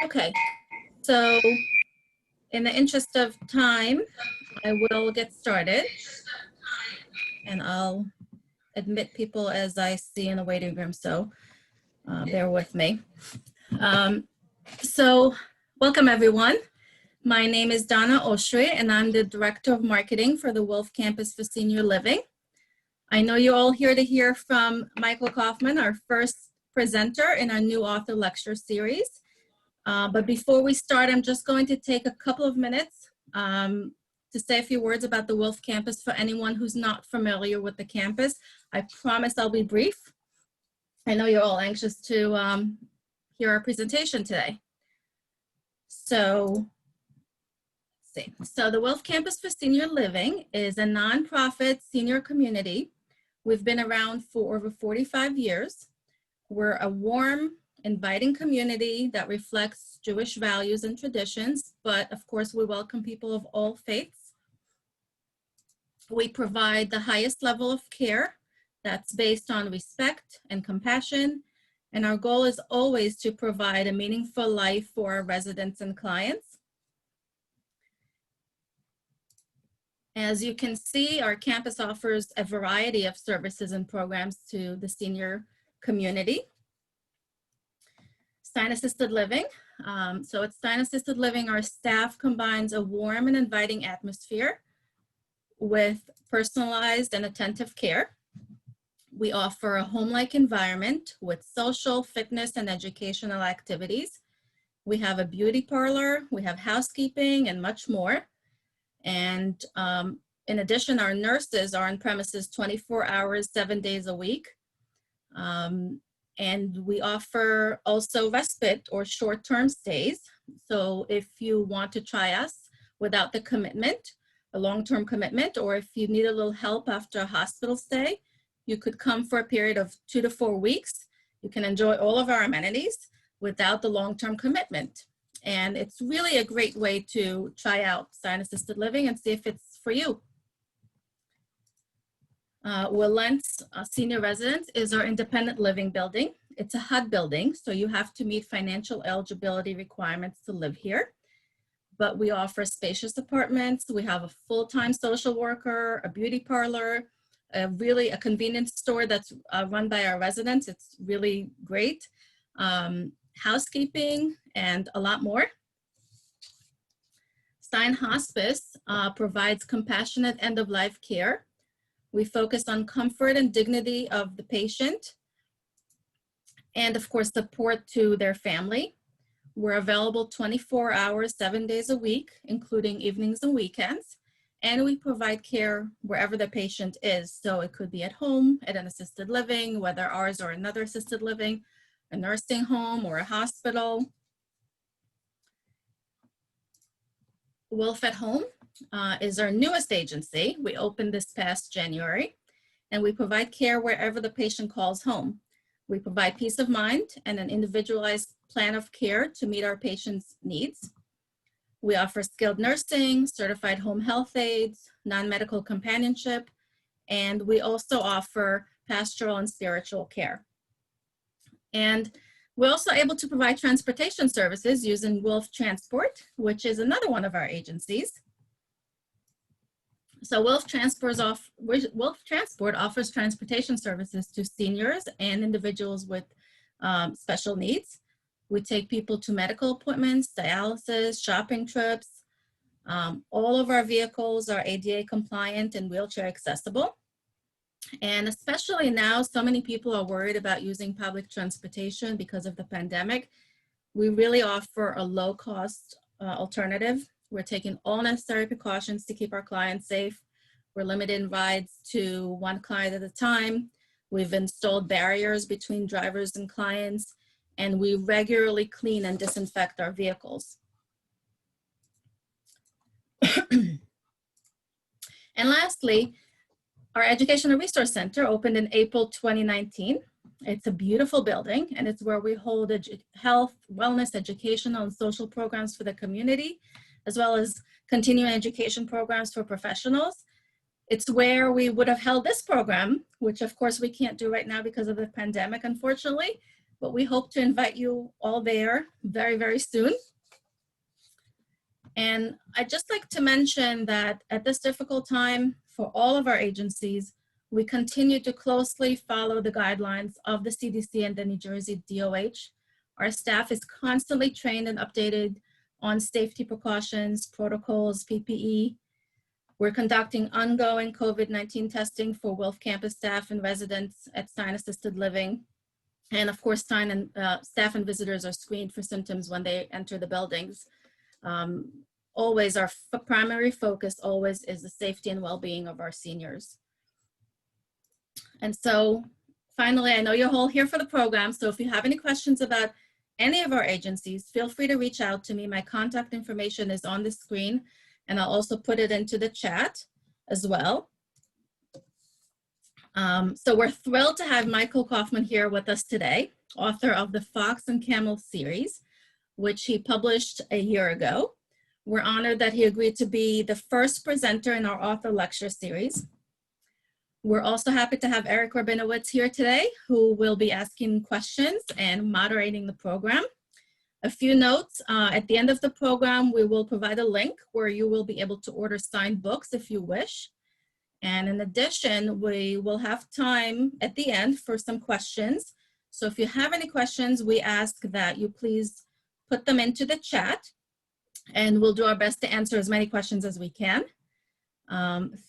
Okay, so in the interest of time, I will get started, and I'll admit people as I see in the waiting room, so bear with me. So welcome everyone. My name is Donna Oshry, and I'm the Director of Marketing for the Wilf Campus for Senior Living. I know you're all here to hear from Michael Kaufman, our first presenter in our new author lecture series. But before we start, I'm just going to take a couple of minutes to say a few words about the Wilf Campus for anyone who's not familiar with the campus. I promise I'll be brief. I know you're all anxious to hear our presentation today. So, let's see. So the Wilf Campus for Senior Living is a nonprofit senior community. We've been around for over 45 years. We're a warm, inviting community that reflects Jewish values and traditions, but of course we welcome people of all faiths. We provide the highest level of care that's based on respect and compassion, and our goal is always to provide a meaningful life for our residents and clients. As you can see, our campus offers a variety of services and programs to the senior community. Stein Assisted Living. So at Stein Assisted Living, our staff combines a warm and inviting atmosphere with personalized and attentive care. We offer a home-like environment with social, fitness, and educational activities. We have a beauty parlor, we have housekeeping, and much more. And in addition, our nurses are on premises 24 hours, 7 days a week. And we offer also respite or short-term stays. So if you want to try us without the commitment, a long-term commitment, or if you need a little help after a hospital stay, you could come for a period of 2 to 4 weeks. You can enjoy all of our amenities without the long-term commitment. And it's really a great way to try out Stein Assisted Living and see if it's for you. Willent's Senior Residence is our independent living building. It's a HUD building, so you have to meet financial eligibility requirements to live here. But we offer spacious apartments. We have a full-time social worker, a beauty parlor, really a convenience store that's run by our residents. It's really great. Housekeeping, and a lot more. Stein Hospice provides compassionate end-of-life care. We focus on comfort and dignity of the patient, and of course, support to their family. We're available 24 hours, 7 days a week, including evenings and weekends. And we provide care wherever the patient is. So it could be at home, at an assisted living, whether ours or another assisted living, a nursing home or a hospital. Wilf at Home is our newest agency. We opened this past January, and we provide care wherever the patient calls home. We provide peace of mind and an individualized plan of care to meet our patients' needs. We offer skilled nursing, certified home health aides, non-medical companionship, and we also offer pastoral and spiritual care. And we're also able to provide transportation services using Wilf Transport, which is another one of our agencies. So Wilf Transport offers transportation services to seniors and individuals with special needs. We take people to medical appointments, dialysis, shopping trips. All of our vehicles are ADA compliant and wheelchair accessible. And especially now, so many people are worried about using public transportation because of the pandemic. We really offer a low-cost alternative. We're taking all necessary precautions to keep our clients safe. We're limiting rides to one client at a time. We've installed barriers between drivers and clients, and we regularly clean and disinfect our vehicles. And lastly, our Educational Resource Center opened in April 2019. It's a beautiful building, and it's where we hold health, wellness, educational, and social programs for the community, as well as continuing education programs for professionals. It's where we would have held this program, which of course we can't do right now because of the pandemic, unfortunately, but we hope to invite you all there very, very soon. And I'd just like to mention that at this difficult time for all of our agencies, we continue to closely follow the guidelines of the CDC and the New Jersey DOH. Our staff is constantly trained and updated on safety precautions, protocols, PPE. We're conducting ongoing COVID-19 testing for Wilf campus staff and residents at Stein Assisted Living. And of course, staff and visitors are screened for symptoms when they enter the buildings. Always our primary focus always is the safety and well-being of our seniors. And so finally, I know you're all here for the program, so if you have any questions about any of our agencies, feel free to reach out to me. My contact information is on the screen, and I'll also put it into the chat as well. So we're thrilled to have Michael Kaufman here with us today, author of the Fox and Camel series, which he published a year ago. We're honored that he agreed to be the first presenter in our author lecture series. We're also happy to have Eric Rabinowitz here today, who will be asking questions and moderating the program. A few notes, at the end of the program, we will provide a link where you will be able to order signed books if you wish. And in addition, we will have time at the end for some questions. So if you have any questions, we ask that you please put them into the chat, and we'll do our best to answer as many questions as we can.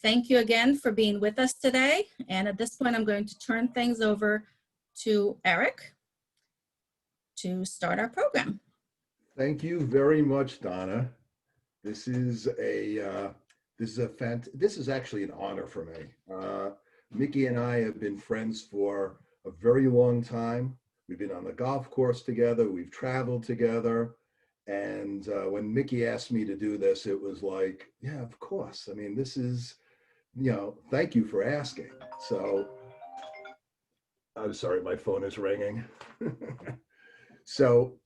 Thank you again for being with us today. And at this point, I'm going to turn things over to Eric to start our program. Thank you very much, Donna. This is actually an honor for me. Mickey and I have been friends for a very long time. We've been on the golf course together. We've traveled together. And when Mickey asked me to do this, it was like, yeah, of course. I mean, this is, thank you for asking. So, I'm sorry, my phone is ringing. So,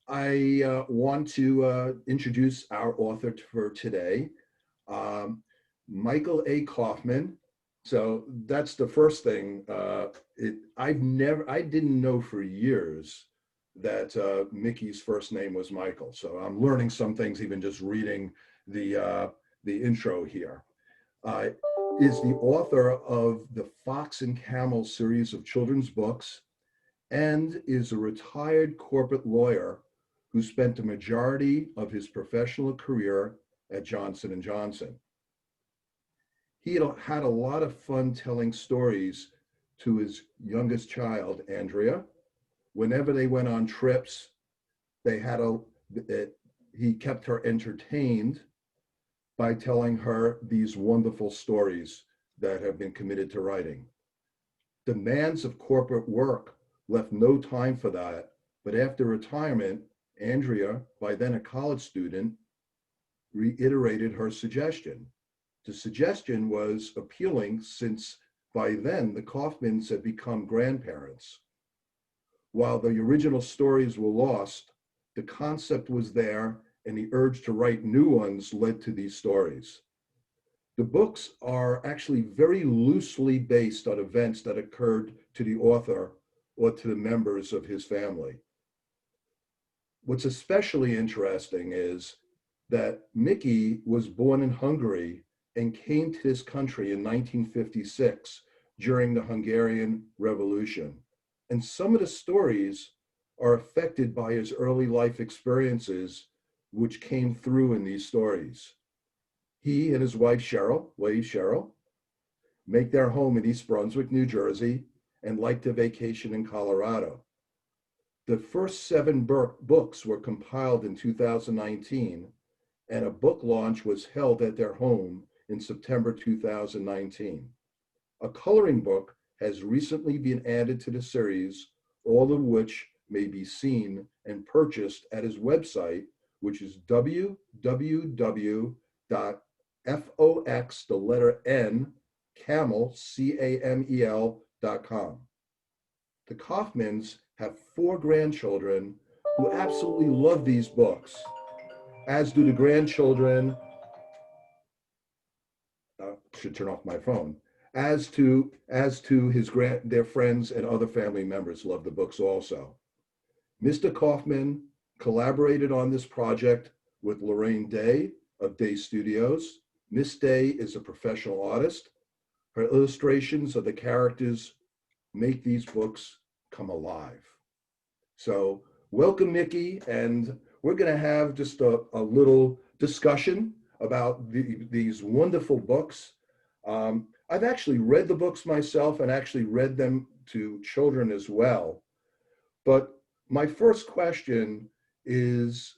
I want to introduce our author for today, Michael A. Kaufman. So that's the first thing. I didn't know for years that Mickey's first name was Michael. So I'm learning some things even just reading the intro here. Is the author of the Fox and Camel series of children's books, and is a retired corporate lawyer who spent the majority of his professional career at Johnson & Johnson. He had a lot of fun telling stories to his youngest child, Andrea. Whenever they went on trips, he kept her entertained by telling her these wonderful stories that have been committed to writing. Demands of corporate work left no time for that, but after retirement, Andrea, by then a college student, reiterated her suggestion. The suggestion was appealing since by then the Kaufmans had become grandparents. While the original stories were lost, the concept was there, and the urge to write new ones led to these stories. The books are actually very loosely based on events that occurred to the author or to the members of his family. What's especially interesting is that Mickey was born in Hungary and came to this country in 1956 during the Hungarian Revolution. And some of the stories are affected by his early life experiences, which came through in these stories. He and his wife, Cheryl, make their home in East Brunswick, New Jersey, and like to vacation in Colorado. The first 7 books were compiled in 2019, and a book launch was held at their home in September 2019. A coloring book has recently been added to the series, all of which may be seen and purchased at his website, which is www.fox, the letter N, camel, camel.com. The Kaufmans have 4 grandchildren who absolutely love these books, as do the grandchildren, should turn off my phone, as to their friends and other family members love the books also. Mr. Kaufman collaborated on this project with Lorraine Day of Day Studios. Miss Day is a professional artist. Her illustrations of the characters make these books come alive. So welcome, Mickey, and we're going to have just a little discussion about these wonderful books. I've actually read the books myself and actually read them to children as well. But my first question is,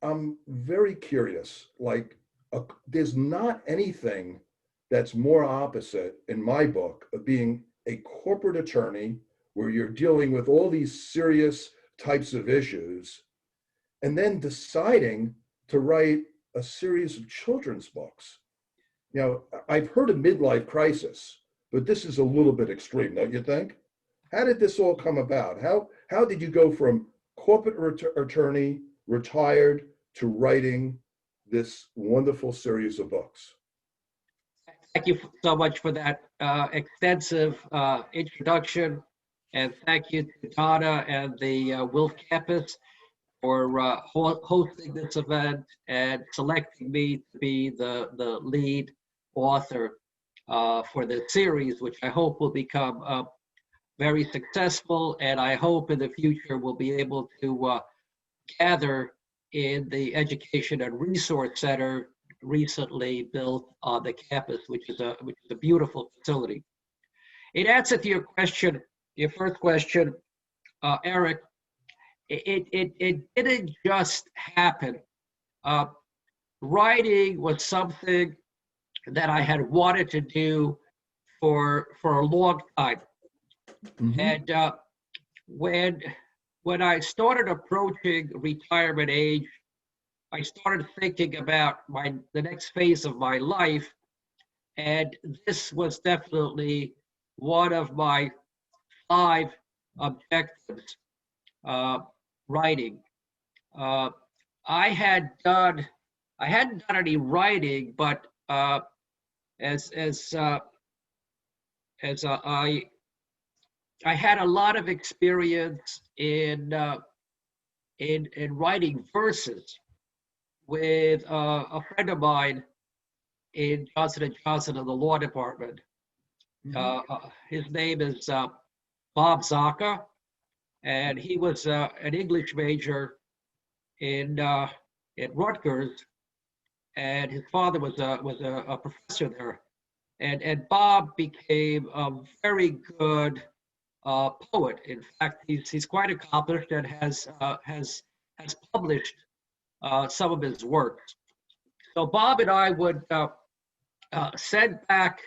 I'm very curious, like there's not anything that's more opposite in my book of being a corporate attorney where you're dealing with all these serious types of issues and then deciding to write a series of children's books. I've heard of midlife crisis, but this is a little bit extreme, don't you think? How did this all come about? How did you go from corporate attorney, retired, to writing this wonderful series of books? Thank you so much for that extensive introduction. And thank you to Donna and the Wilf campus for hosting this event and selecting me to be the lead author for the series, which I hope will become very successful. And I hope in the future we'll be able to gather in the Education and Resource Center recently built on the campus, which is a beautiful facility. In answer to your question, your first question, Eric, it didn't just happen. Writing was something that I had wanted to do for a long time. Mm-hmm. And when I started approaching retirement age, I started thinking about the next phase of my life, and this was definitely one of my 5 objectives. Writing. I hadn't done any writing, but as I had a lot of experience in writing verses with a friend of mine in Johnson & Johnson in the law department. Mm-hmm. His name is Bob Zaka, and he was an English major at Rutgers, and his father was a professor there. And Bob became a very good poet. In fact, he's quite accomplished and has published some of his works. So Bob and I would send back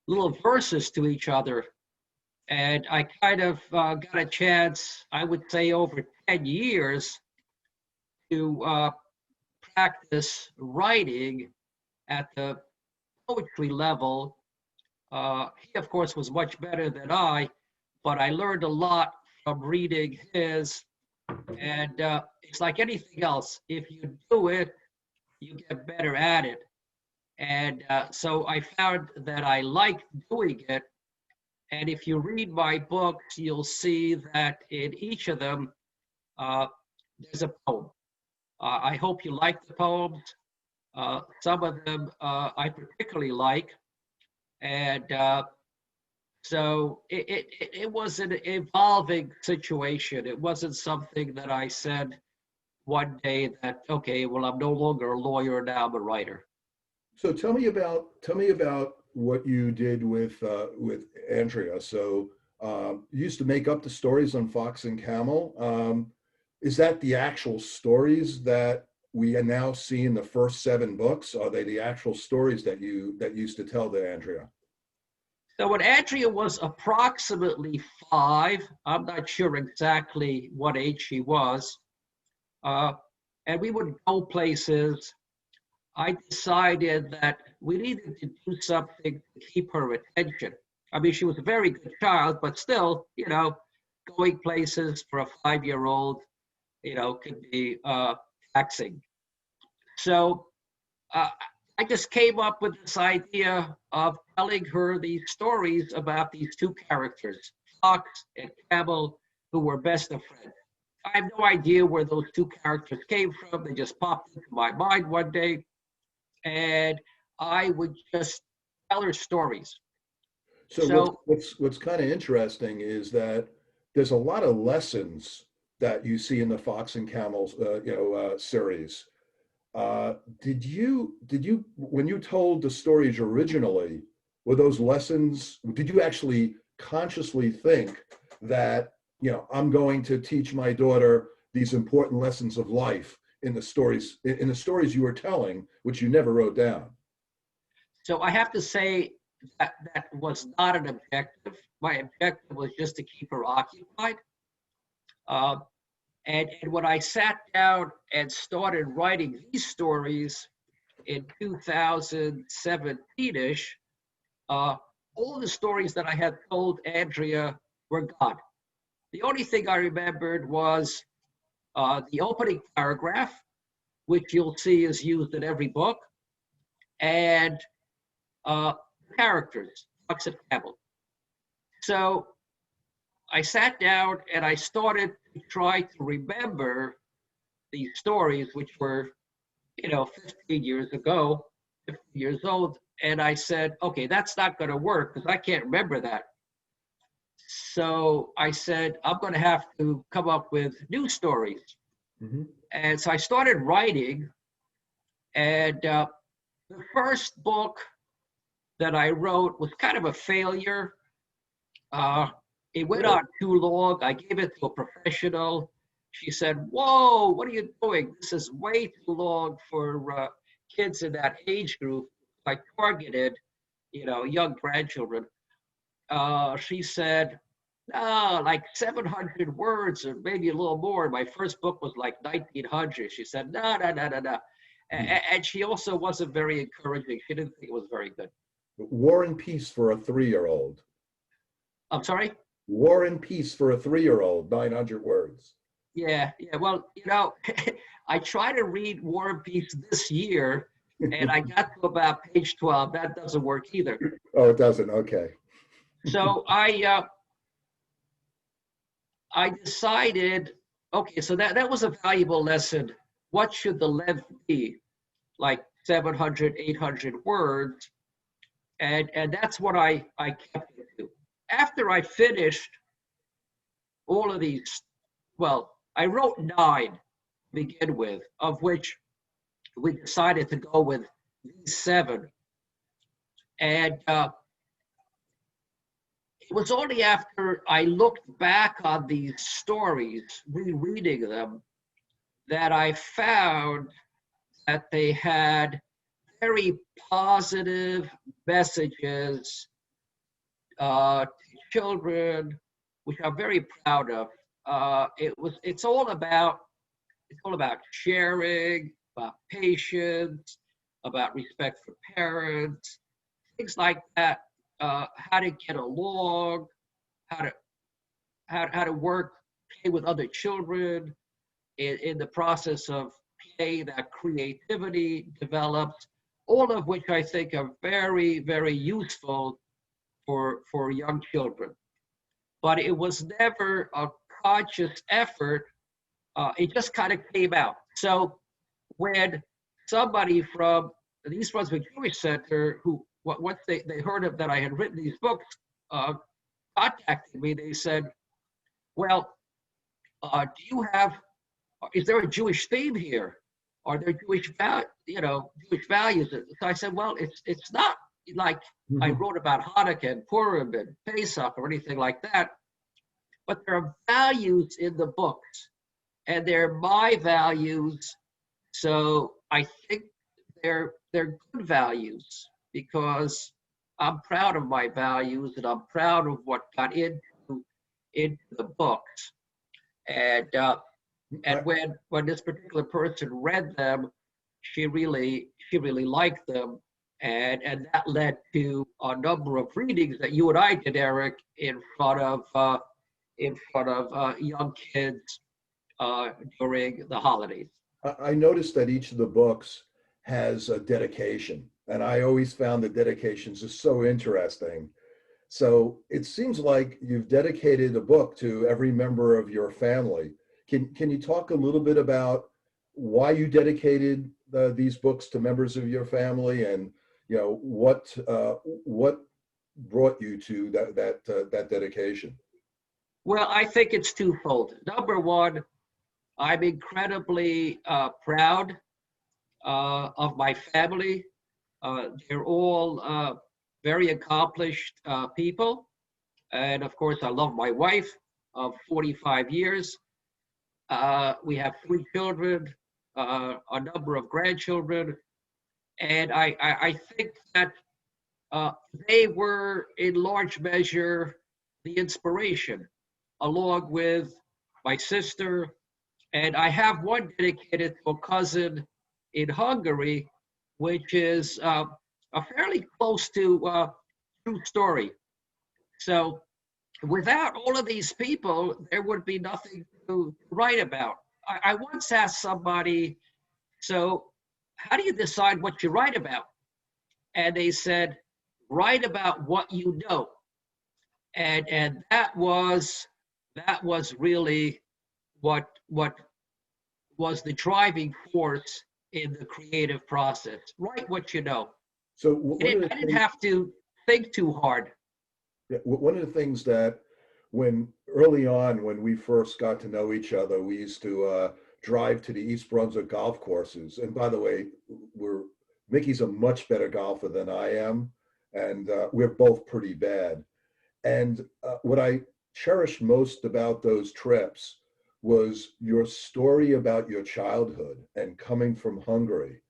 little verses to each other, and I kind of got a chance, I would say over 10 years, to practice writing at the poetry level. He, of course, was much better than I, but I learned a lot from reading his. And it's like anything else. If you do it, you get better at it. And so I found that I liked doing it. And if you read my books, you'll see that in each of them, there's a poem. I hope you like the poems. Some of them I particularly like. And so it was an evolving situation. It wasn't something that I said one day that, okay, well, I'm no longer a lawyer, now I'm a writer. So tell me about what you did with Andrea. So you used to make up the stories on Fox and Camel. Is that the actual stories that we now see in the first 7 books? Are they the actual stories that you used to tell to Andrea? So when Andrea was approximately 5, I'm not sure exactly what age she was, and we would go places, I decided that we needed to do something to keep her attention. I mean, she was a very good child, but still, going places for a 5-year-old, could be taxing. So I just came up with this idea of telling her these stories about these 2 characters, Fox and Camel, who were best of friends. I have no idea where those two characters came from. They just popped into my mind one day, and I would just tell her stories. So So what's kind of interesting is that there's a lot of lessons that you see in the Fox and Camels, series. Did you when you told the stories originally, were those lessons? Did you actually consciously think that I'm going to teach my daughter these important lessons of life in the stories you were telling, which you never wrote down? So I have to say that that was not an objective. My objective was just to keep her occupied. Uh, and when I sat down and started writing these stories in 2017-ish, all the stories that I had told Andrea were gone. The only thing I remembered was the opening paragraph, which you'll see is used in every book, and characters, Fox and Camel. So I sat down and I started to try to remember these stories, which were, 15 years ago, 50 years old. And I said, okay, that's not going to work because I can't remember that. So I said, I'm going to have to come up with new stories. Mm-hmm. And so I started writing. And the first book that I wrote was kind of a failure. It went on too long. I gave it to a professional. She said, "Whoa, what are you doing? This is way too long for kids in that age group." I targeted, young grandchildren. She said, "No, like 700 words or maybe a little more." My first book was like 1900. She said, "No, no, no, no, no." And she also wasn't very encouraging. She didn't think it was very good. War and Peace for a 3-year-old. I'm sorry? War and Peace for a 3-year-old, 900 words. Yeah. Well, I tried to read War and Peace this year, and I got to about page 12. That doesn't work either. Oh, it doesn't. Okay. So I decided, okay, so that was a valuable lesson. What should the length be? Like 700, 800 words. And that's what I kept it to. After I finished all of these, well, I wrote 9 to begin with, of which we decided to go with these 7. And it was only after I looked back on these stories, rereading them, that I found that they had very positive messages to children, which I'm very proud of. It's all about sharing, about patience, about respect for parents, things like that. How to get along, how to work, play with other children, in the process of play, that creativity develops, all of which I think are very, very useful for young children. But it was never a conscious effort. It just kind of came out. So when somebody from the East Brunswick Jewish Center, who once they heard of that I had written these books, contacted me, they said, well, is there a Jewish theme here? Are there Jewish values? So I said, well, it's not like I wrote about Hanukkah and Purim and Pesach or anything like that, but there are values in the books, and they're my values. So I think they're good values because I'm proud of my values and I'm proud of what got into the books. And when this particular person read them, she really liked them, and that led to a number of readings that you and I did, Eric, in front of young kids during the holidays. I noticed that each of the books has a dedication, and I always found the dedications just so interesting. So it seems like you've dedicated a book to every member of your family. Can you talk a little bit about why you dedicated these books to members of your family, and what brought you to that dedication? Well, I think it's twofold. Number one, I'm incredibly proud of my family. They're all very accomplished people. And of course, I love my wife of 45 years. We have 3 children, a number of grandchildren. And I think that they were in large measure the inspiration, along with my sister. And I have one dedicated to a cousin in Hungary, which is a fairly close to true story. So without all of these people, there would be nothing to write about. I once asked somebody, so how do you decide what you write about? And they said, write about what you know. And that was really what was the driving force in the creative process. Write what you know. So I didn't have to think too hard. yeah, one of the things that early on when we first got to know each other, we used to drive to the East Brunswick golf courses. And by the way, Mickey's a much better golfer than I am, and we're both pretty bad. And what I cherished most about those trips was your story about your childhood and coming from Hungary.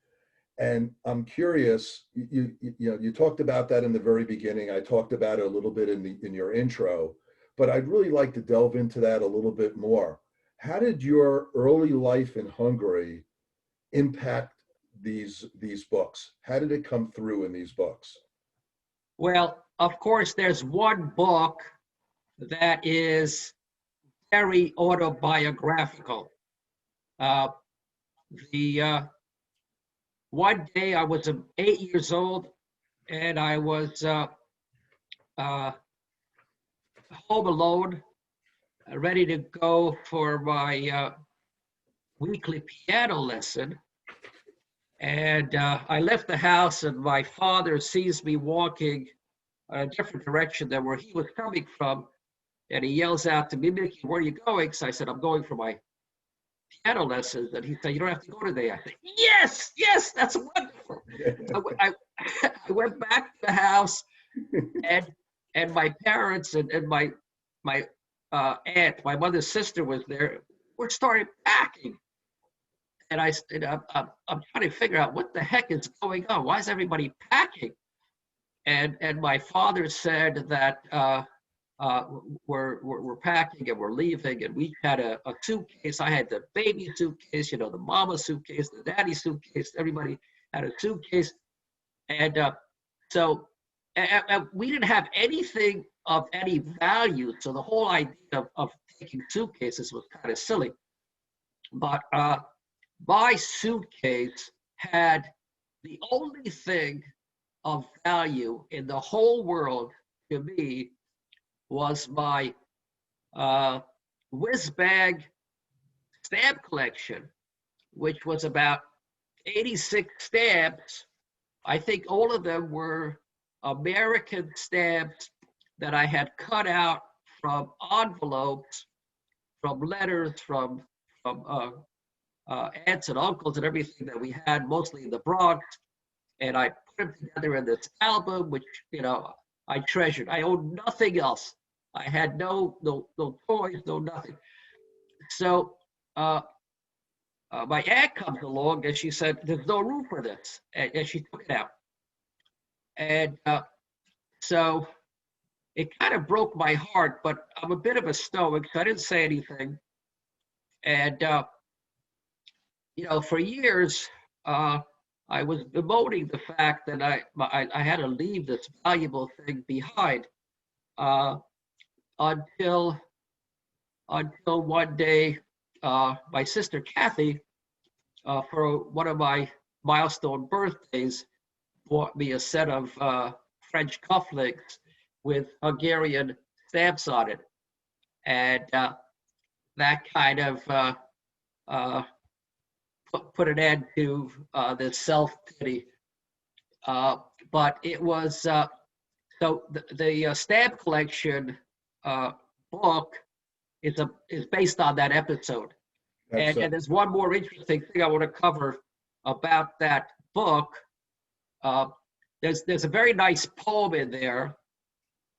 And I'm curious, you talked about that in the very beginning. I talked about it a little bit in your intro, but I'd really like to delve into that a little bit more. How did your early life in Hungary impact these books? How did it come through in these books? Well, of course, there's one book that is very autobiographical. The one day I was 8 years old, and I was home alone, ready to go for my weekly piano lesson. And I left the house, and my father sees me walking a different direction than where he was coming from. And he yells out to me, Mickey, where are you going? So I said, I'm going for my piano lessons. And he said, you don't have to go today. I said, yes, that's wonderful. I went back to the house, and my parents and my aunt, my mother's sister was there. We started packing. And I'm trying to figure out what the heck is going on. Why is everybody packing? And my father said that we're packing and we're leaving, and we had a suitcase. I had the baby suitcase, the mama suitcase, the daddy suitcase. Everybody had a suitcase, and so we didn't have anything of any value. So the whole idea of taking suitcases was kind of silly. But my suitcase had the only thing of value in the whole world to me was my whiz bag stamp collection, which was about 86 stamps. I think all of them were American stamps that I had cut out from envelopes, from letters, from aunts and uncles and everything that we had, mostly in the Bronx. And I put them together in this album, which, I treasured. I owned nothing else. I had no toys, no nothing. So my aunt comes along and she said, there's no room for this. And she took it out. And so it kind of broke my heart, but I'm a bit of a stoic, so I didn't say anything. And, for years, I was bemoaning the fact that I had to leave this valuable thing behind until one day, my sister Kathy, for one of my milestone birthdays, bought me a set of French cufflinks with Hungarian stamps on it. And that kind of put an end to the self-pity. But it was, so the stamp collection book is based on that episode. That's And there's one more interesting thing I want to cover about that book. There's a very nice poem in there,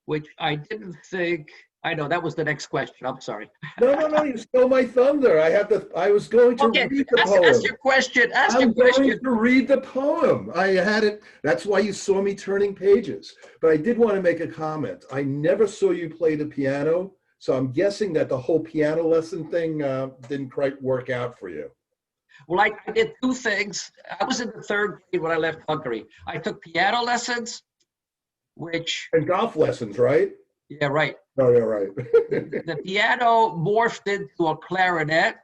which I didn't think. I know that was the next question. I'm sorry. no, you stole my thunder. I was going to Okay, read the poem. ask your question. Ask your I'm going question. to read the poem. I had it. That's why you saw me turning pages. But I did want to make a comment. I never saw you play the piano, so I'm guessing that the whole piano lesson thing didn't quite work out for you. Well, I did two things. I was in the third grade when I left Hungary. I took piano lessons, which, And golf lessons, right? yeah, right. Oh, yeah, right. The piano morphed into a clarinet,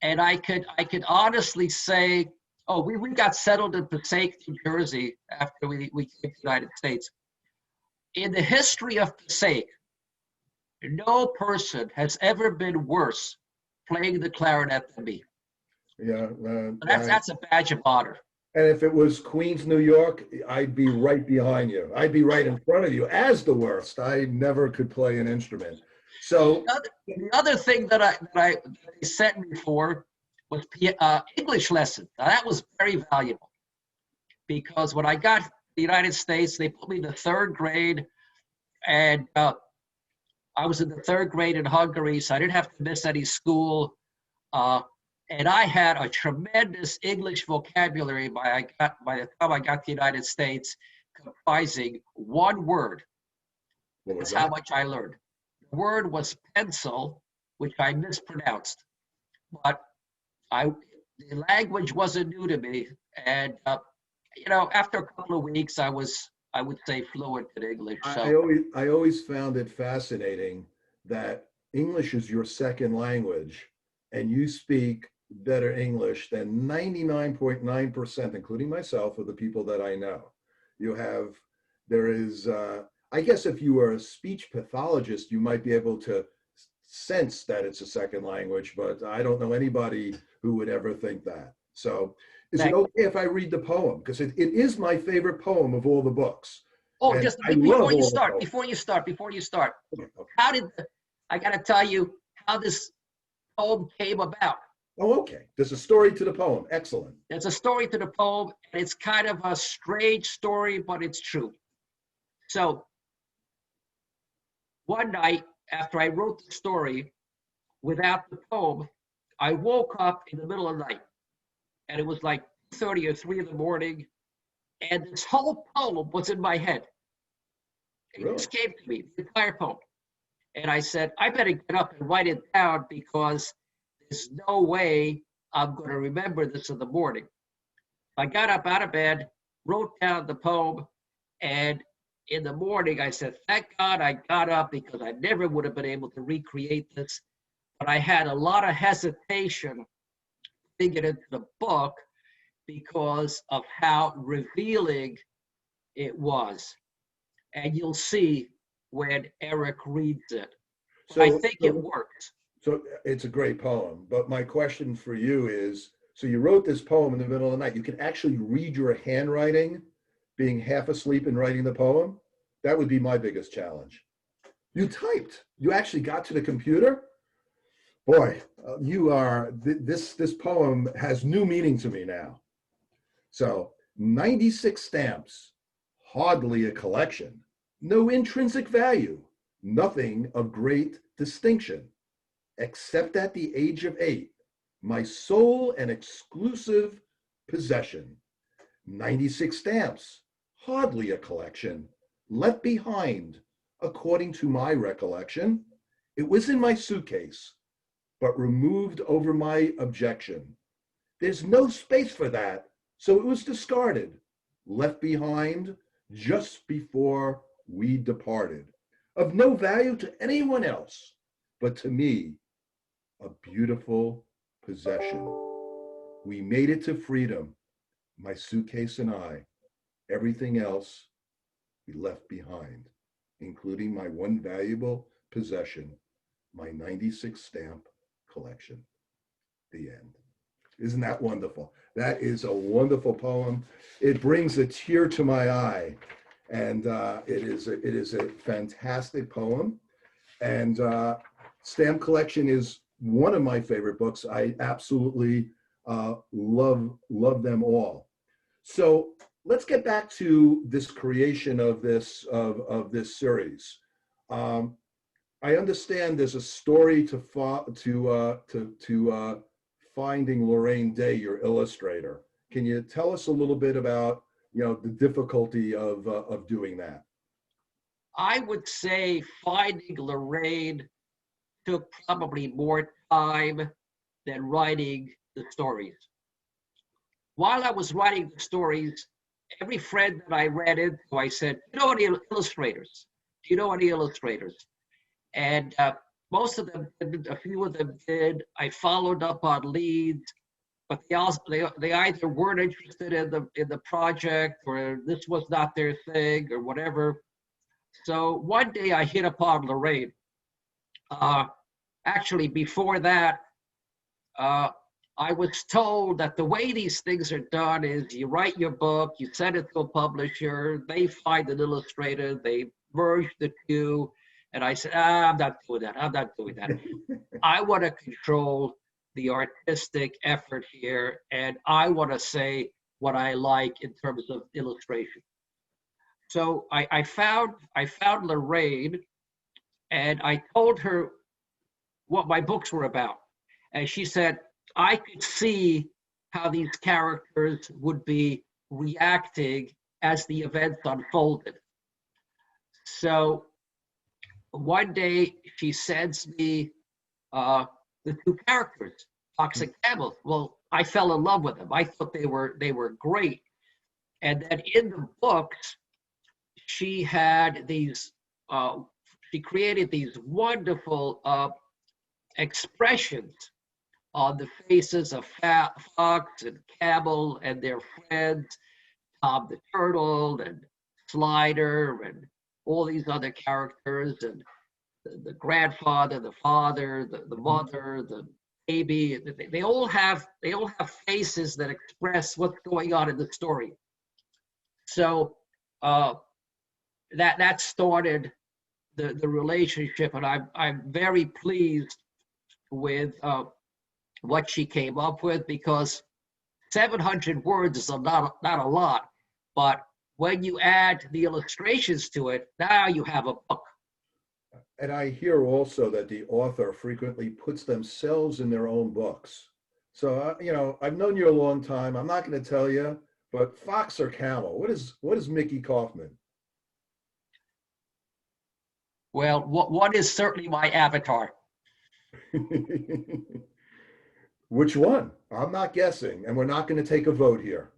and I could honestly say, oh, we got settled in Passaic, New Jersey after we came to the United States. In the history of Passaic, no person has ever been worse playing the clarinet than me. Yeah. That's a badge of honor. And if it was Queens, New York, I'd be right behind you. I'd be right in front of you as the worst. I never could play an instrument. So The other thing that they sent me for was English lessons. Now, that was very valuable because when I got to the United States, they put me in the third grade, and I was in the third grade in Hungary, so I didn't have to miss any school. And I had a tremendous English vocabulary by the time I got to the United States, comprising one word. what was That's how that? much I learned. The word was pencil, which I mispronounced. But the language wasn't new to me. And, after a couple of weeks, I would say, fluent in English. So I always found it fascinating that English is your second language and you speak better English than 99.9%, including myself, of the people that I know. There is, I guess if you were a speech pathologist, you might be able to sense that it's a second language, but I don't know anybody who would ever think that. So is it okay if I read the poem? Because it is my favorite poem of all the books. Oh, And just I love before you all the start, poems. before you start, Okay. I got to tell you how this poem came about. Oh, okay. There's a story to the poem. Excellent. There's a story to the poem, and it's kind of a strange story, but it's true. So one night after I wrote the story without the poem, I woke up in the middle of the night, and it was like 2:30 or 3 in the morning, and this whole poem was in my head. It Really? just came to me, the entire poem. And I said, I better get up and write it down because there's no way I'm going to remember this in the morning. I got up out of bed, wrote down the poem, and in the morning I said, thank God I got up because I never would have been able to recreate this. But I had a lot of hesitation putting it into the book because of how revealing it was. And you'll see when Eric reads it. I think it works. So it's a great poem, but my question for you is, so you wrote this poem in the middle of the night. You can actually read your handwriting being half asleep and writing the poem? That would be my biggest challenge. You typed. You actually got to the computer? Boy, this poem has new meaning to me now. So 96 stamps, hardly a collection, no intrinsic value, nothing of great distinction, except at the age of 8, my sole and exclusive possession. 96 stamps, hardly a collection, left behind, according to my recollection. It was in my suitcase, but removed over my objection. There's no space for that, so it was discarded, left behind just before we departed. Of no value to anyone else, but to me, a beautiful possession. We made it to freedom, my suitcase and I. Everything else we left behind, including my one valuable possession, my 96 stamp collection. The end. Isn't that wonderful? That is a wonderful poem. It brings a tear to my eye, and it is a fantastic poem. And Stamp Collection is one of my favorite books. I absolutely love them all. So let's get back to this creation of this series. I understand there's a story to finding Lorraine Day, your illustrator. Can you tell us a little bit about the difficulty of doing that? I would say finding Lorraine took probably more time than writing the stories. While I was writing the stories, every friend that I ran into, I said, "You know any illustrators? Do you know any illustrators?" And most of them, a few of them did. I followed up on leads, but they either weren't interested in the project, or this was not their thing, or whatever. So one day I hit upon Lorraine. Actually, before that, I was told that the way these things are done is you write your book, you send it to a publisher, they find an illustrator, they merge the two. And I said, I'm not doing that. I'm not doing that. I want to control the artistic effort here, and I want to say what I like in terms of illustration. So I found Lorraine, and I told her what my books were about. And she said, I could see how these characters would be reacting as the events unfolded. So one day she sends me the two characters, Fox and Camel. Well, I fell in love with them. I thought they were great. And then in the books, she had these, she created these wonderful expressions on the faces of Fox and Camel and their friends, Tom the Turtle and Slider and all these other characters, and the grandfather, the father, the mother, the baby. They all have faces that express what's going on in the story. So that started the relationship, and I'm very pleased with what she came up with, because 700 words is not a lot, but when you add the illustrations to it, now you have a book. And I hear also that the author frequently puts themselves in their own books. So, I've known you a long time. I'm not going to tell you, but Fox or Camel, what is Mickey Kaufman? Well, one is certainly my avatar. Which one? I'm not guessing, and we're not going to take a vote here.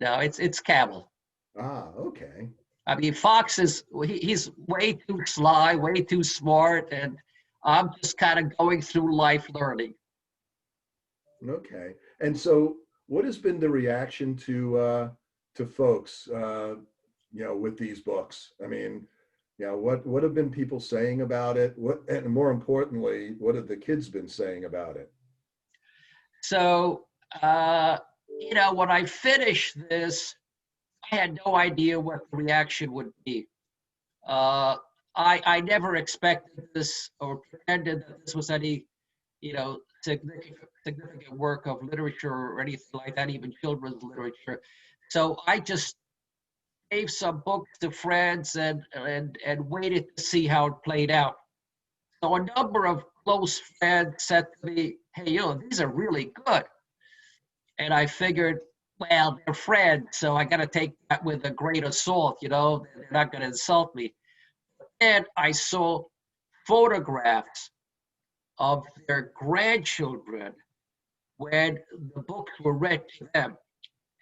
No, it's Camel. Ah, okay. I mean, Fox he's way too sly, way too smart, and I'm just kind of going through life learning. Okay. And so what has been the reaction to folks, with these books? I mean, what have been people saying about it? And more importantly, what have the kids been saying about it? So, when I finished this, I had no idea what the reaction would be. I never expected this or pretended that this was any, significant work of literature or anything like that, even children's literature. So I just gave some books to friends and waited to see how it played out. So a number of close friends said to me, "Hey, these are really good." And I figured, well, they're friends, so I got to take that with a grain of salt, they're not going to insult me. And I saw photographs of their grandchildren when the books were read to them.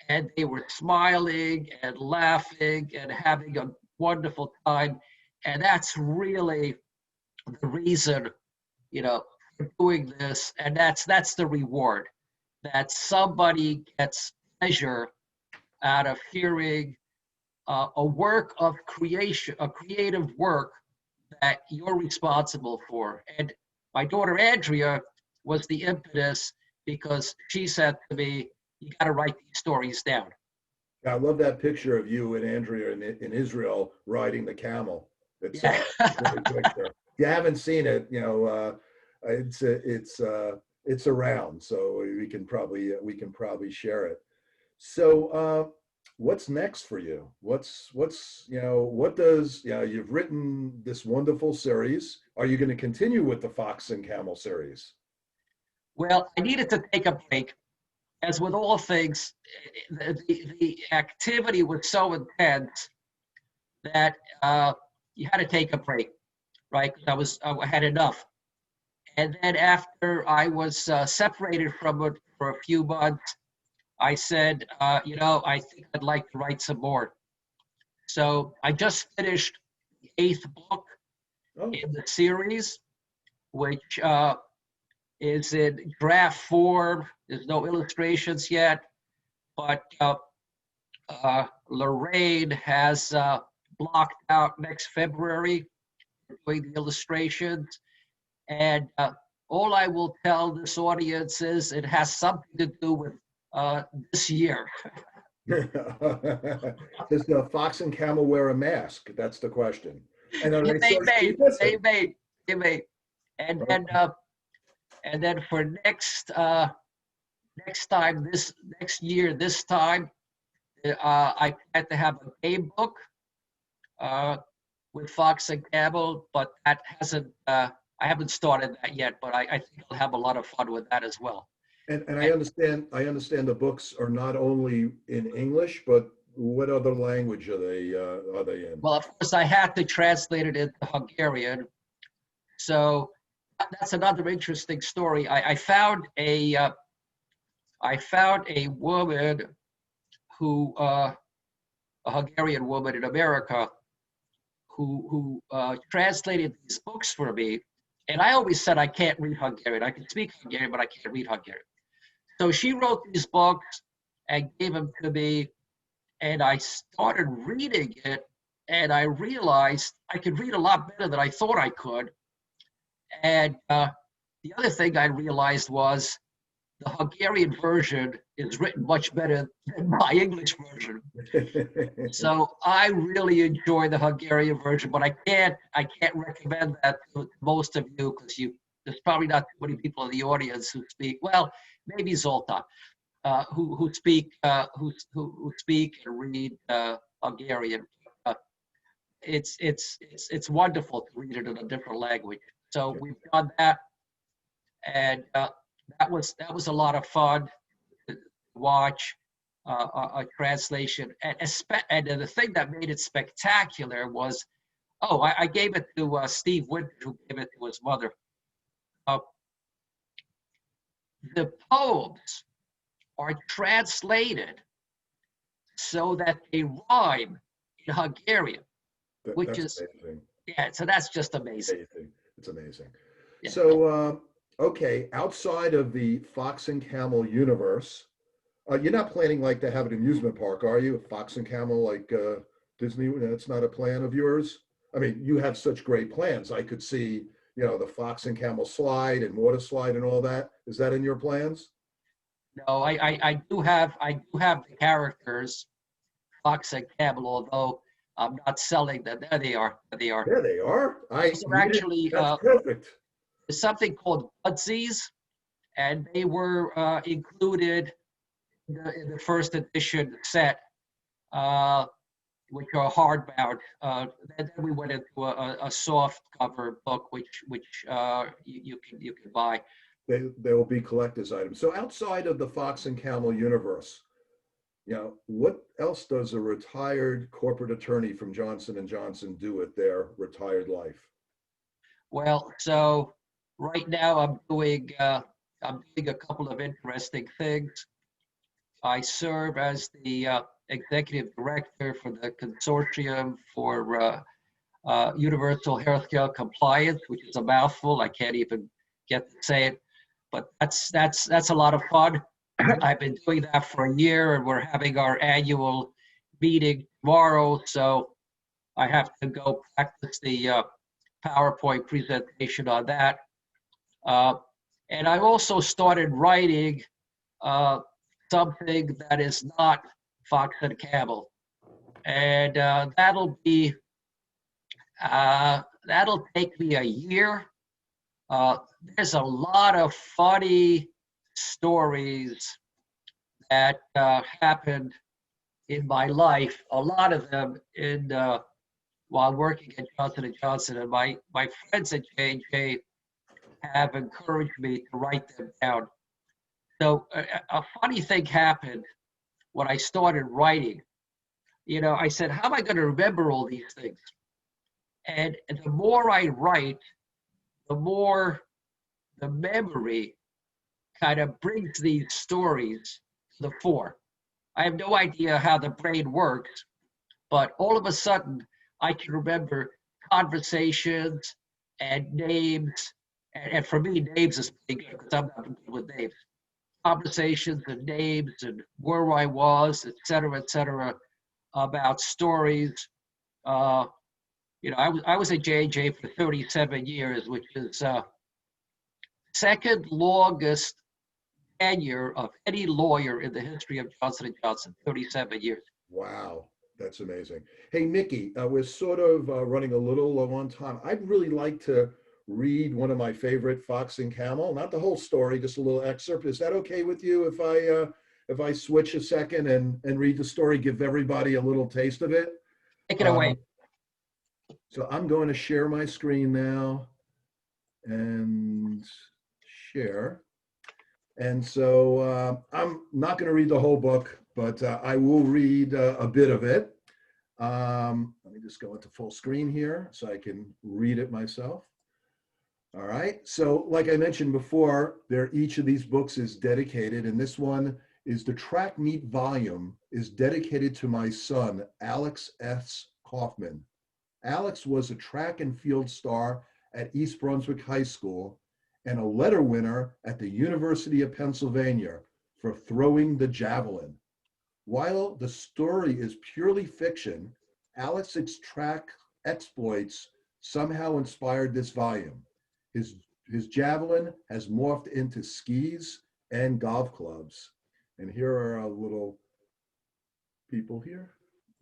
And they were smiling and laughing and having a wonderful time. And that's really the reason, for doing this. And that's the reward, that somebody gets pleasure out of hearing a work of creation, a creative work that you're responsible for. And my daughter Andrea, was the impetus, because she said to me, you got to write these stories down. I love that picture of you and Andrea in Israel riding the camel. It's Yeah. a great picture. If you haven't seen it, it's around, so we can probably share it. So what's next for you? You've written this wonderful series. Are you going to continue with the Fox and Camel series? Well, I needed to take a break. As with all things, the activity was so intense that you had to take a break, right? Because I had enough. And then after I was separated from it for a few months, I said, I think I'd like to write some more. So I just finished the 8th book Oh, in the series, which is in draft form. There's no illustrations yet, but Lorraine has blocked out next February for doing the illustrations. And all I will tell this audience is it has something to do with this year. does the Fox and Camel wear a mask? That's the question. And are they They socially may. distant? And then for next time, next year, this time, I plan to have a game book with Fox and Camel, but that hasn't. I haven't started that yet, but I think I'll have a lot of fun with that as well. And I understand the books are not only in English, but what other language are they in? Well, of course, I had to translate it into Hungarian. So that's another interesting story. I found a woman who, a Hungarian woman in America, who translated these books for me. And I always said I can't read Hungarian. I can speak Hungarian, but I can't read Hungarian. So she wrote these books and gave them to me, and I started reading it, and I realized I could read a lot better than I thought I could. And the other thing I realized was the Hungarian version is written much better than my English version. So I really enjoy the Hungarian version, but I can't recommend that to most of you, because there's probably not too many people in the audience who speak, well, maybe Zoltan, who speak and read Hungarian. It's wonderful to read it in a different language. So we've done that, and that was a lot of fun to watch a translation. And the thing that made it spectacular was, I gave it to Steve Winter, who gave it to his mother. The poems are translated so that they rhyme in Hungarian, which is amazing. Yeah. So that's just amazing. It's amazing. Yeah. So okay, outside of the Fox and Camel universe, you're not planning to have an amusement park, are you? Fox and Camel, like Disney. That's not a plan of yours. I mean, you have such great plans. I could see, the Fox and Camel slide and water slide and all that. Is that in your plans? No, I do have the characters, Fox and Camel, although I'm not selling them. There they are. There they are. Those are actually that's perfect. there's something called Budsies, and they were included in the first edition set, which are hardbound. Then we went into a soft cover book, which you can buy. They will be collector's items. So outside of the Fox and Camel universe, what else does a retired corporate attorney from Johnson & Johnson do with their retired life? Well, so right now I'm doing a couple of interesting things. I serve as the executive director for the Consortium for Universal Healthcare Compliance, which is a mouthful. I can't even get to say it, but that's a lot of fun. I've been doing that for a year, and we're having our annual meeting tomorrow, so I have to go practice the PowerPoint presentation on that. And I also started writing something that is not Fox and Camel. And that'll take me a year. There's a lot of funny stories that happened in my life, a lot of them while working at Johnson & Johnson. And my friends at J&J have encouraged me to write them down. So a funny thing happened when I started writing. You know, I said, how am I going to remember all these things? And the more I write, the more the memory kind of brings these stories to the fore. I have no idea how the brain works, but all of a sudden I can remember conversations and names. And for me, names is pretty good because I'm not good with names. Conversations and names and where I was, et cetera, about stories. You know, I was at J&J for 37 years, which is second longest tenure of any lawyer in the history of Johnson & Johnson, 37 years. Wow, that's amazing. Hey, Mickey, we're sort of running a little low on time. I'd really like to read one of my favorite Fox and Camel, not the whole story, just a little excerpt. Is that okay with you if I switch a second and read the story, give everybody a little taste of it? Take it away. So I'm going to share my screen now and share. And so I'm not going to read the whole book, but I will read a bit of it. Let me just go into full screen here so I can read it myself. All right. So like I mentioned before, each of these books is dedicated, and this one is the track meet volume is dedicated to my son, Alex S. Kaufman. Alex was a track and field star at East Brunswick High School and a letter winner at the University of Pennsylvania for throwing the javelin. While the story is purely fiction, Alex's track exploits somehow inspired this volume. His javelin has morphed into skis and golf clubs. And here are our little people here.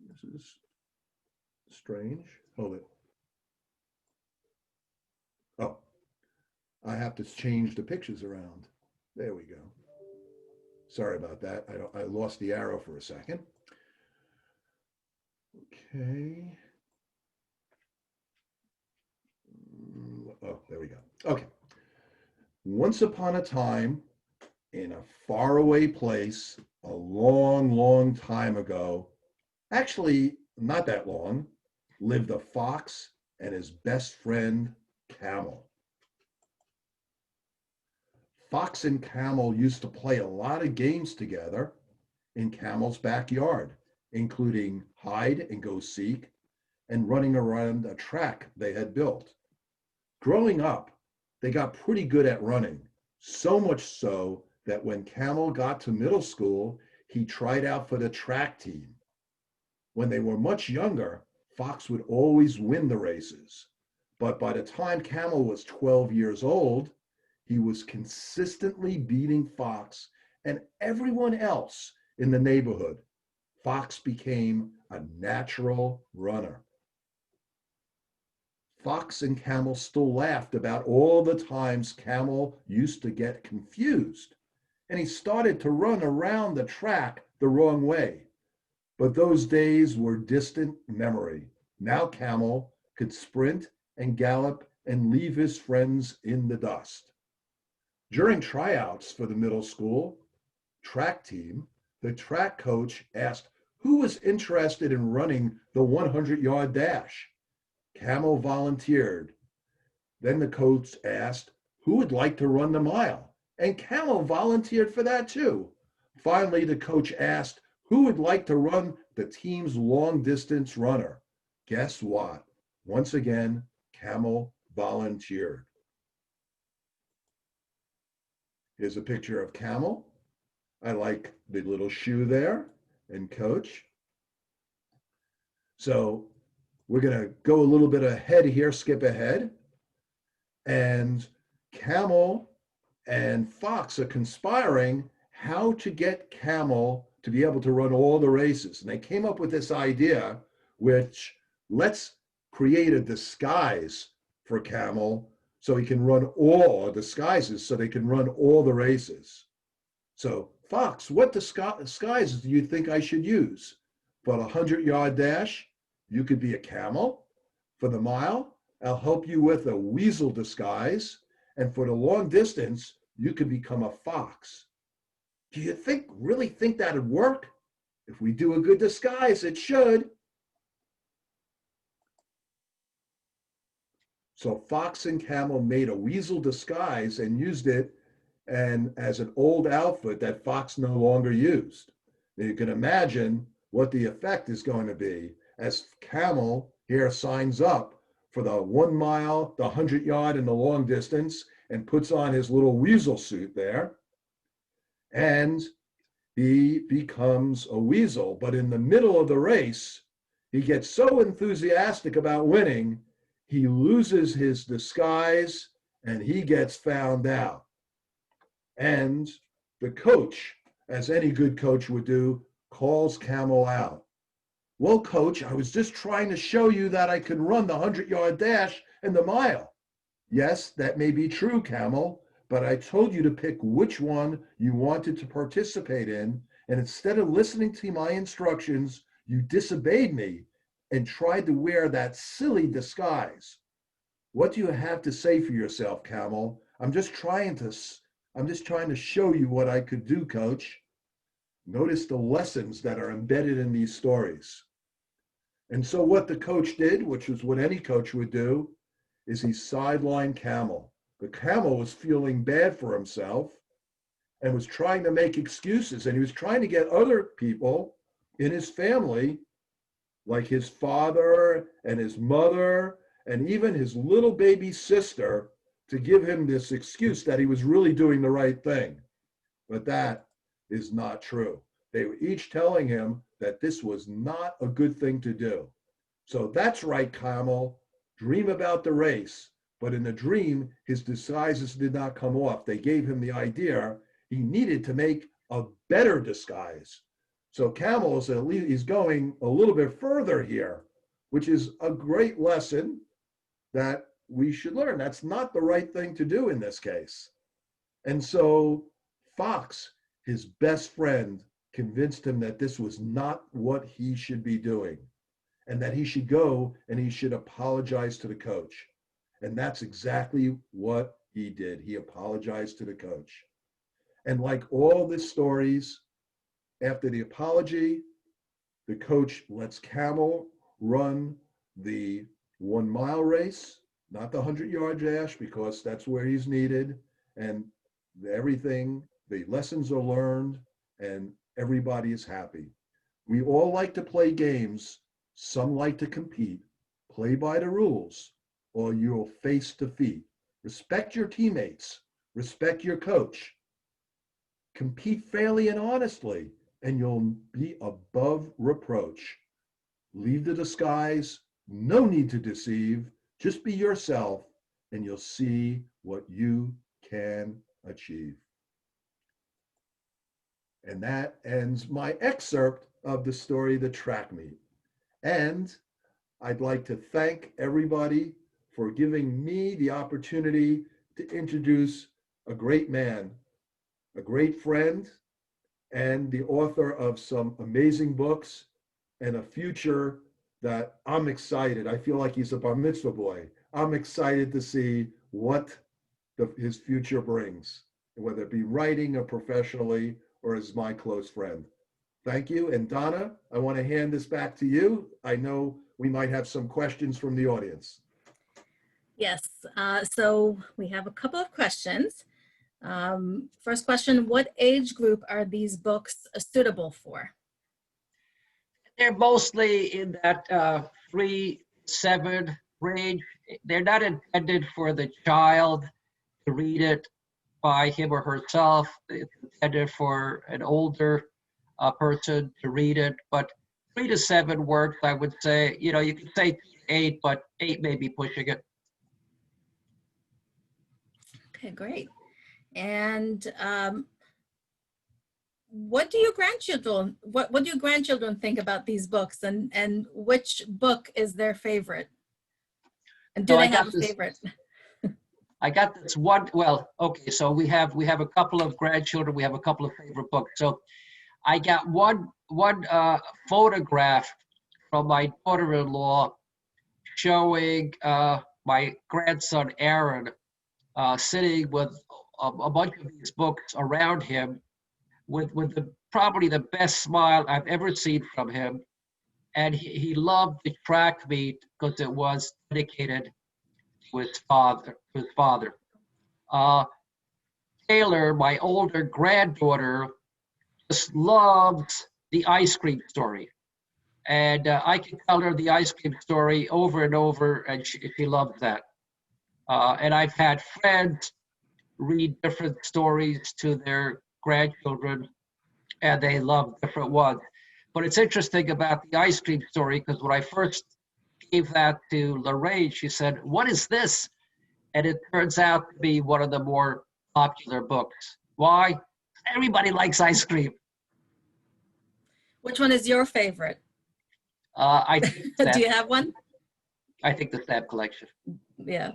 This is strange. Hold it. Oh, I have to change the pictures around. There we go. Sorry about that. I lost the arrow for a second. Okay. Oh, there we go. Okay. Once upon a time, in a faraway place, a long, long time ago, actually not that long, lived a fox and his best friend, Camel. Fox and Camel used to play a lot of games together in Camel's backyard, including hide and go seek and running around a track they had built. Growing up, they got pretty good at running, so much so that when Camel got to middle school, he tried out for the track team. When they were much younger, Fox would always win the races. But by the time Camel was 12 years old, he was consistently beating Fox and everyone else in the neighborhood. Fox became a natural runner. Fox and Camel still laughed about all the times Camel used to get confused, and he started to run around the track the wrong way. But those days were distant memory. Now Camel could sprint and gallop and leave his friends in the dust. During tryouts for the middle school track team, the track coach asked who was interested in running the 100-yard dash. Camel volunteered. Then the coach asked who would like to run the mile, and Camel volunteered for that too. Finally, the coach asked who would like to run the team's long-distance runner. Guess what? Once again, Camel volunteered. Here's a picture of Camel. I like the little shoe there and coach. So we're going to go a little bit ahead here, skip ahead. And Camel and Fox are conspiring how to get Camel to be able to run all the races. And they came up with this idea, which let's create a disguise for Camel so he can run all disguises so they can run all the races. So Fox, what disguises do you think I should use? For the 100-yard dash, you could be a camel. For the mile, I'll help you with a weasel disguise. And for the long distance, you could become a fox. Do you really think that'd work? If we do a good disguise, it should. So Fox and Camel made a weasel disguise and used it and as an old outfit that Fox no longer used. Now you can imagine what the effect is going to be as Camel here signs up for the 1 mile, the 100-yard, and the long distance, and puts on his little weasel suit there. And he becomes a weasel. But in the middle of the race, he gets so enthusiastic about winning, he loses his disguise and he gets found out. And the coach, as any good coach would do, calls Camel out. Well, coach, I was just trying to show you that I can run the 100-yard dash and the mile. Yes, that may be true, Camel, but I told you to pick which one you wanted to participate in, and instead of listening to my instructions, you disobeyed me and tried to wear that silly disguise. What do you have to say for yourself, Camel? I'm just trying to show you what I could do, coach. Notice the lessons that are embedded in these stories. And so what the coach did, which is what any coach would do, is he sidelined Camel. The Camel was feeling bad for himself and was trying to make excuses. And he was trying to get other people in his family, like his father and his mother, and even his little baby sister, to give him this excuse that he was really doing the right thing. But that is not true. They were each telling him that this was not a good thing to do. So that's right, Camel. Dream about the race. But in the dream, his disguises did not come off. They gave him the idea he needed to make a better disguise. So Camel is at least, he's going a little bit further here, which is a great lesson that we should learn. That's not the right thing to do in this case. And so Fox, his best friend, convinced him that this was not what he should be doing and that he should go and he should apologize to the coach. And that's exactly what he did. He apologized to the coach. And like all the stories, after the apology, the coach lets Camel run the 1 mile race, not the 100-yard dash, because that's where he's needed. And everything, the lessons are learned and everybody is happy. We all like to play games. Some like to compete. Play by the rules or you'll face defeat. Respect your teammates. Respect your coach. Compete fairly and honestly, and you'll be above reproach. Leave the disguise. No need to deceive. Just be yourself, and you'll see what you can achieve. And that ends my excerpt of the story, The Track Meet. And I'd like to thank everybody for giving me the opportunity to introduce a great man, a great friend, and the author of some amazing books and a future that I'm excited. I feel like he's a bar mitzvah boy. I'm excited to see what his future brings, whether it be writing or professionally or as my close friend. Thank you. And Donna, I want to hand this back to you. I know we might have some questions from the audience. Yes, so we have a couple of questions. First question, what age group are these books suitable for? They're mostly in that 3-7 range. They're not intended for the child to read it by him or herself. It's intended for an older person to read it, but 3 to 7 works, I would say. You know, you could say 8, but 8 may be pushing it. Okay, great. And what do your grandchildren, what do your grandchildren think about these books, and which book is their favorite? And do So they have a favorite? I got this one. Well, okay. So we have a couple of grandchildren. We have a couple of favorite books. So I got one photograph from my daughter-in-law showing my grandson Aaron sitting with a bunch of these books around him, with probably the best smile I've ever seen from him. And he loved the track meet because it was dedicated to his father. Uh, Taylor, my older granddaughter, just loves the ice cream story. And I can tell her the ice cream story over and over, and she loves that. And I've had friends read different stories to their grandchildren, and they love different ones. But it's interesting about the ice cream story, because when I first gave that to Lorraine, she said, "What is this?" And it turns out to be one of the more popular books. Why? Everybody likes ice cream. Which one is your favorite? I think Do you have one? I think the Stamp Collection. Yeah.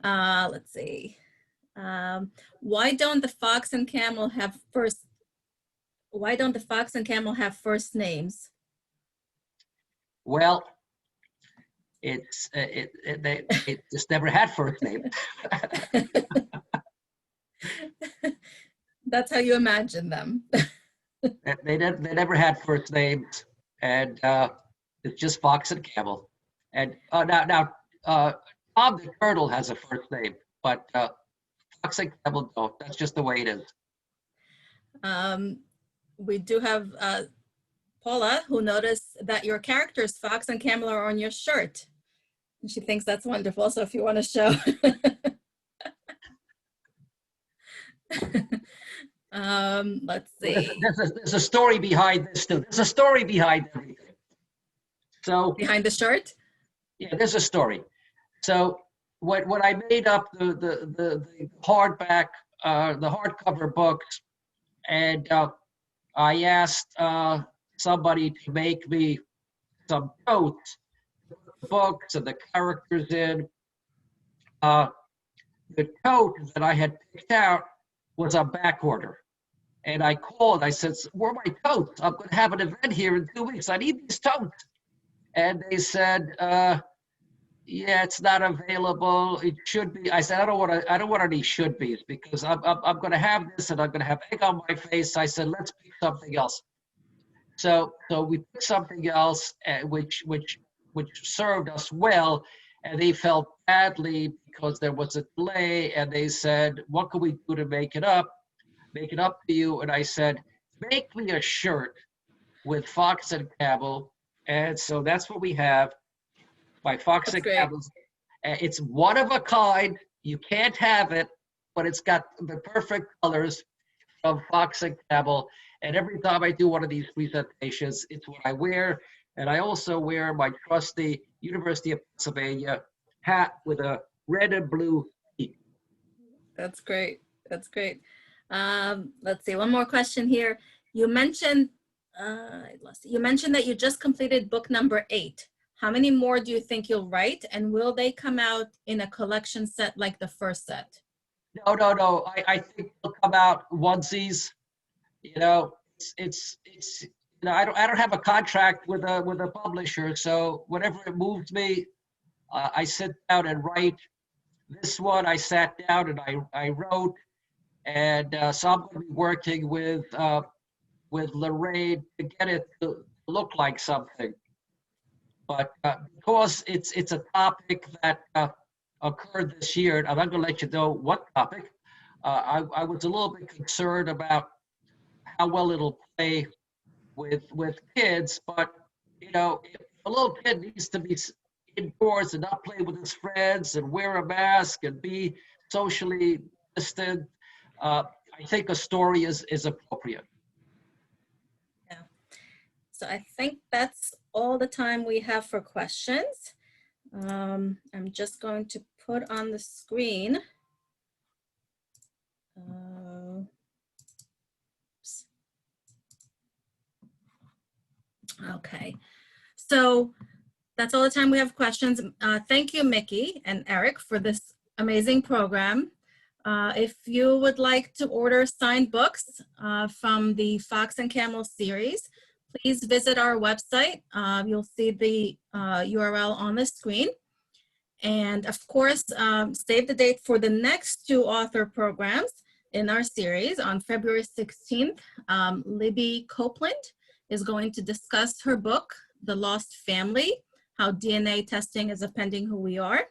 Let's see. Why don't the fox and camel have first? Why don't the fox and camel have first names? Well, it just never had first name. That's how you imagine them. They never had first names, and it's just fox and camel. And now Tom the turtle has a first name, but fox and camel don't. That's just the way it is. We do have Paula, who noticed that your characters, Fox and Camel, are on your shirt. And she thinks that's wonderful. So if you want to show. Let's see. There's a story behind this too. There's a story behind everything. So behind the shirt? Yeah, there's a story. So when I made up the hardback, the hardcover books, and I asked somebody to make me some notes, books and the characters in. The coat that I had picked out was on back order. And I called, I said, "Where are my totes? I'm going to have an event here in 2 weeks. I need these totes." And they said, "Yeah, it's not available. It should be." I said, I don't want any should be's, because I'm going to have this and I'm going to have egg on my face. I said, "Let's pick something else." So we picked something else, which served us well, and they felt badly because there was a delay, and they said, "What can we do to make it up to you?" And I said, "Make me a shirt with Fox and Camel." And so that's what we have, by Fox and Camel. It's one of a kind. You can't have it, but it's got the perfect colors from Fox and Camel. And every time I do one of these presentations, it's what I wear. And I also wear my trusty University of Pennsylvania hat with a red and blue peak. That's great. That's great. Let's see, one more question here. You mentioned, you mentioned that you just completed book number 8. How many more do you think you'll write? And will they come out in a collection set like the first set? No. I think they'll come out onesies. You know, it's you know, I don't have a contract with a publisher, so whenever it moves me, I sit down and write. This one I sat down and I wrote, and so I'm going to be working with Lorraine to get it to look like something. But because it's a topic that occurred this year, and I'm not going to let you know what topic, I was a little bit concerned about how well it'll play with kids. But you know, if a little kid needs to be indoors and not play with his friends and wear a mask and be socially distant, I think a story is appropriate. Yeah. So I think that's all the time we have for questions. I'm just going to put on the screen oops. Okay, so that's all the time we have questions. Thank you, Mickey and Eric, for this amazing program. If you would like to order signed books from the Fox and Camel series, please visit our website. You'll see the URL on the screen. And of course, save the date for the next 2 author programs in our series. On February 16th, Libby Copeland is going to discuss her book, The Lost Family, How DNA Testing is Appending Who We Are.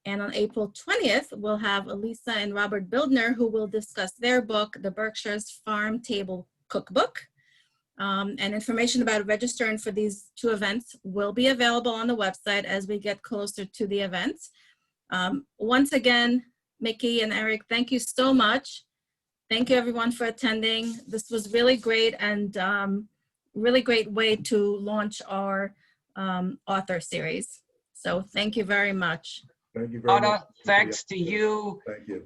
And on April 20th, we'll have Elisa and Robert Bildner, who will discuss their book, The Berkshire's Farm Table Cookbook. And information about registering for these 2 events will be available on the website as we get closer to the events. Once again, Mickey and Eric, thank you so much. Thank you everyone for attending. This was really great and really great way to launch our author series. So thank you very much. Thank you very much. Thanks to you. Thank you.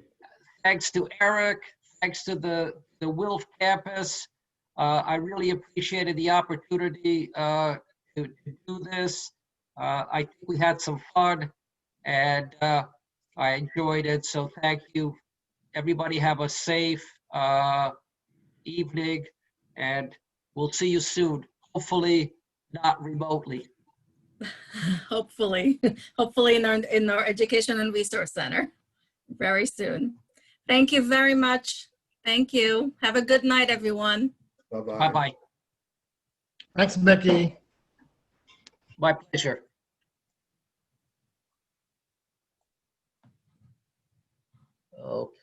Thanks to Eric. Thanks to the Wilf campus. I really appreciated the opportunity to do this. I think we had some fun and I enjoyed it. So thank you. Everybody have a safe evening and we'll see you soon. Hopefully not remotely. Hopefully in our Education and Resource Center very soon. Thank you very much. Thank you. Have a good night, everyone. Bye-bye. Bye-bye. Thanks, Mickey. My pleasure. Okay.